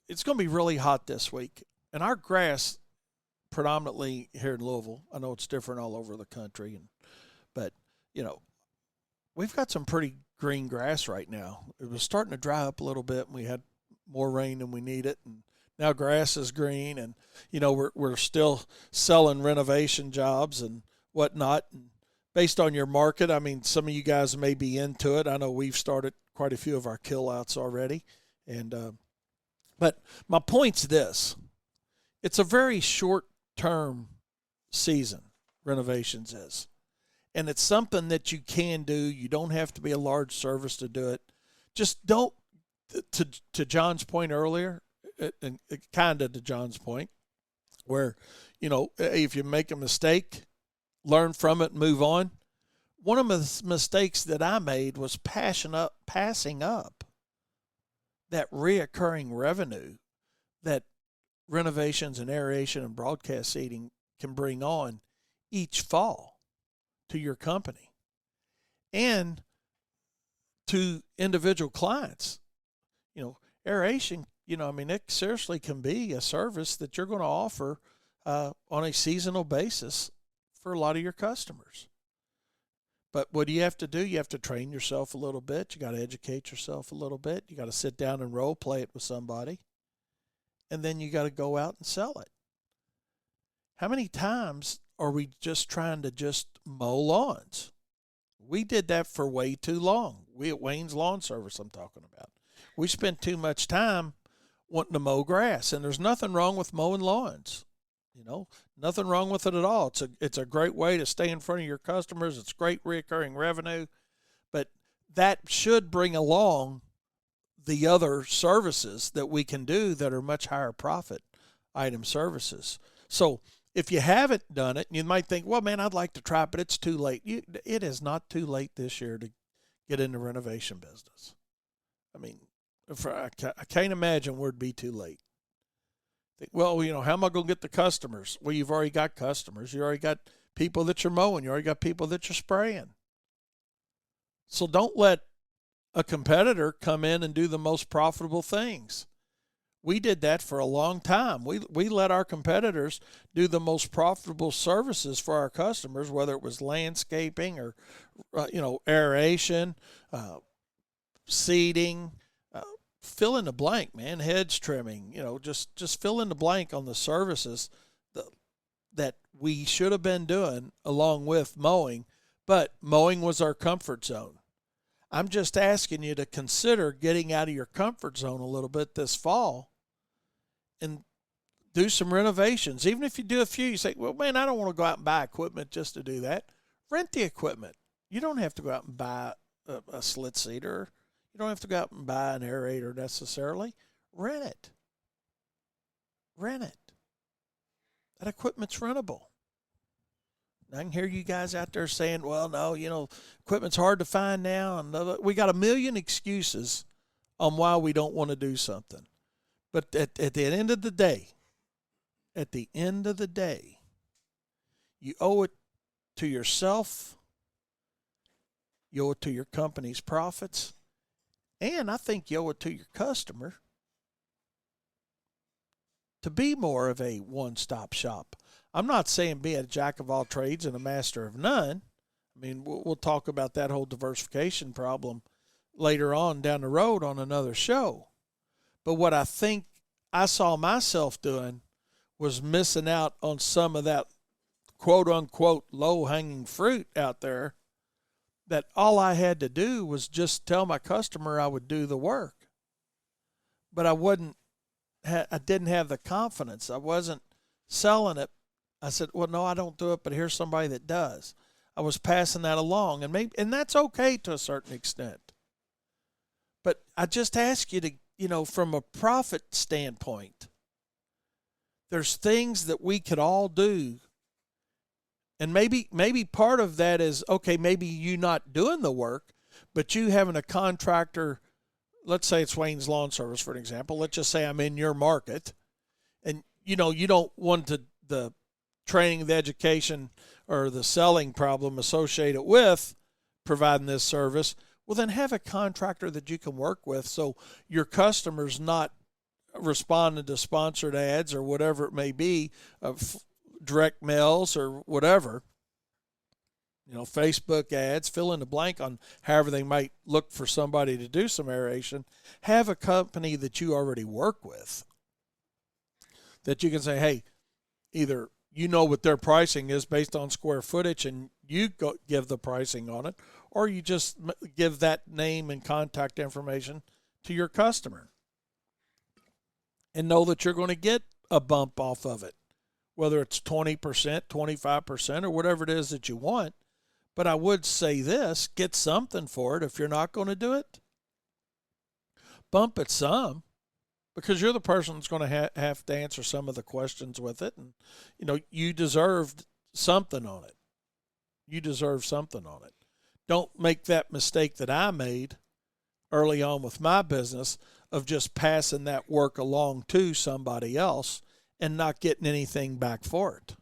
it's going to be really hot this week. And our grass, predominantly here in Louisville, I know it's different all over the country, but, we've got some pretty green grass right now. It was starting to dry up a little bit, and we had more rain than we needed, and now grass is green, and we're still selling renovation jobs and whatnot. And based on your market, I mean, some of you guys may be into it. I know we've started quite a few of our kill outs already, and but my point's this: it's a very short term season. Renovations is. And it's something that you can do. You don't have to be a large service to do it. Just don't, to John's point earlier, and kind of to John's point, where, if you make a mistake, learn from it and move on. One of the mistakes that I made was passing up that reoccurring revenue that renovations and aeration and broadcast seating can bring on each fall to your company and to individual clients. Aeration, it seriously can be a service that you're going to offer on a seasonal basis for a lot of your customers. But what do you have to do? You have to train yourself a little bit. You got to educate yourself a little bit. You got to sit down and role play it with somebody. And then you got to go out and sell it. How many times are we just trying to just mow lawns? We did that for way too long. We at Wayne's Lawn Service, I'm talking about. We spent too much time wanting to mow grass, and there's nothing wrong with mowing lawns. Nothing wrong with it at all. It's a great way to stay in front of your customers. It's great recurring revenue, but that should bring along the other services that we can do that are much higher profit item services. So if you haven't done it, you might think, well, man, I'd like to try it, but it's too late. It is not too late this year to get in the renovation business. I mean, I can't imagine where it'd be too late. Think, well, how am I going to get the customers? Well, you've already got customers. You already got people that you're mowing. You already got people that you're spraying. So don't let a competitor come in and do the most profitable things. We did that for a long time. We let our competitors do the most profitable services for our customers, whether it was landscaping or, aeration, seeding, fill in the blank, man, hedge trimming, just fill in the blank on the services that we should have been doing along with mowing, but mowing was our comfort zone. I'm just asking you to consider getting out of your comfort zone a little bit this fall and do some renovations. Even if you do a few, you say, well, man, I don't want to go out and buy equipment just to do that. Rent the equipment. You don't have to go out and buy a slit seeder. You don't have to go out and buy an aerator necessarily. Rent it. Rent it. That equipment's rentable. I can hear you guys out there saying, well, no, equipment's hard to find now. And we got a million excuses on why we don't want to do something. But at the end of the day, you owe it to yourself, you owe it to your company's profits, and I think you owe it to your customer to be more of a one-stop shop. I'm not saying be a jack of all trades and a master of none. I mean, we'll talk about that whole diversification problem later on down the road on another show. But what I think I saw myself doing was missing out on some of that quote-unquote low-hanging fruit out there, that all I had to do was just tell my customer I would do the work. But I didn't have the confidence. I wasn't selling it. I said, well, no, I don't do it, but here's somebody that does. I was passing that along, and that's okay to a certain extent. But I just ask you to, from a profit standpoint, there's things that we could all do. And maybe part of that is, okay, maybe you not doing the work, but you having a contractor, let's say it's Wayne's Lawn Service, for an example. Let's just say I'm in your market, and, you don't want the training, the education, or the selling problem associated with providing this service. Well, then have a contractor that you can work with so your customers not responding to sponsored ads or whatever it may be, of direct mails or whatever, Facebook ads, fill in the blank on however they might look for somebody to do some aeration. Have a company that you already work with that you can say, hey, either what their pricing is based on square footage and you give the pricing on it, or you just give that name and contact information to your customer and know that you're going to get a bump off of it, whether it's 20%, 25%, or whatever it is that you want. But I would say this, get something for it. If you're not going to do it, bump it some, because you're the person that's going to have to answer some of the questions with it. And, you deserved something on it. You deserve something on it. Don't make that mistake that I made early on with my business of just passing that work along to somebody else and not getting anything back for it.